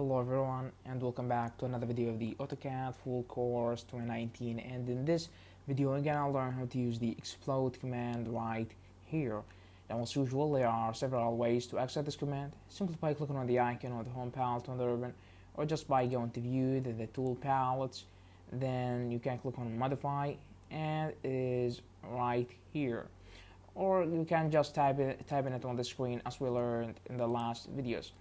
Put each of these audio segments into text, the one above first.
Hello everyone, and welcome back to another video of the AutoCAD Full Course 2019. And in this video we're gonna learn how to use the explode command right here. Now, as usual, there are several ways to access this command. Simply by clicking on the icon on the home palette on the ribbon, or just by going to view the tool palettes. Then you can click on modify, and it is right here. Or you can just type in it on the screen, as we learned in the last videos.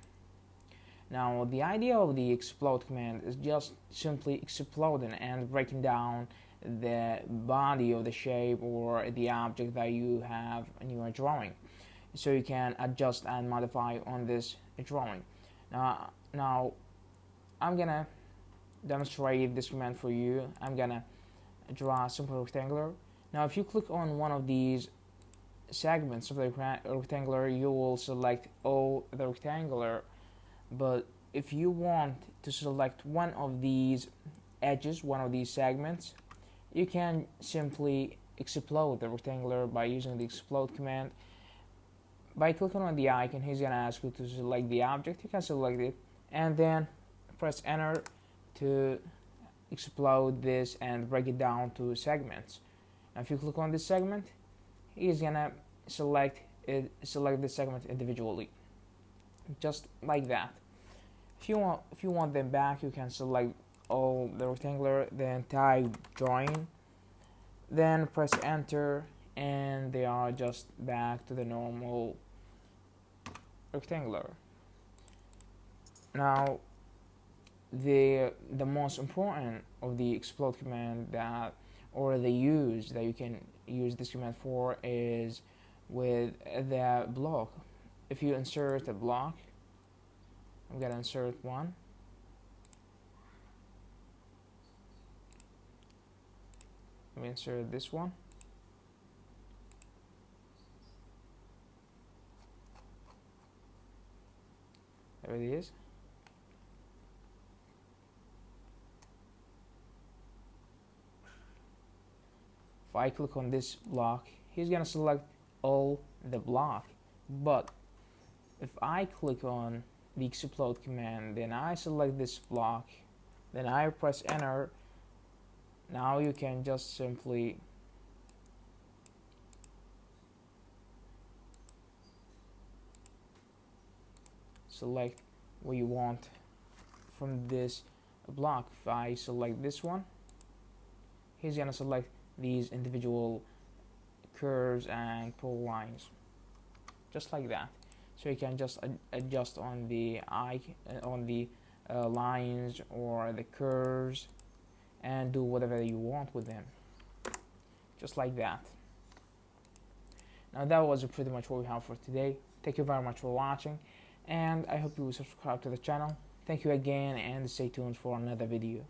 Now, the idea of the explode command is just simply exploding and breaking down the body of the shape or the object that you have in your drawing, so you can adjust and modify on this drawing. Now I'm gonna demonstrate this command for you. I'm gonna draw a simple rectangular. Now, if you click on one of these segments of the rectangular, you will select all the rectangular. But if you want to select one of these edges, one of these segments, you can simply explode the rectangular by using the explode command. By clicking on the icon, he's going to ask you to select the object. You can select it and then press enter to explode this and break it down to segments. Now, if you click on this segment, he's going to select this segment individually, just like that. If you want them back, you can select all the rectangular, then type drawing, then press enter, and they are just back to the normal rectangular. Now, the most important of the explode command that you can use this command for is with the block. If you insert a block, I'm gonna insert one. Let me insert this one. There it is. If I click on this block, he's gonna select all the block. But if I click on the explode command, then I select this block, then I press enter, now you can just simply select what you want from this block. If I select this one, he's gonna select these individual curves and pull lines, just like that. So you can just adjust on the lines or the curves and do whatever you want with them, just like that. Now, that was pretty much what we have for today. Thank you very much for watching, and I hope you will subscribe to the channel. Thank you again, and stay tuned for another video.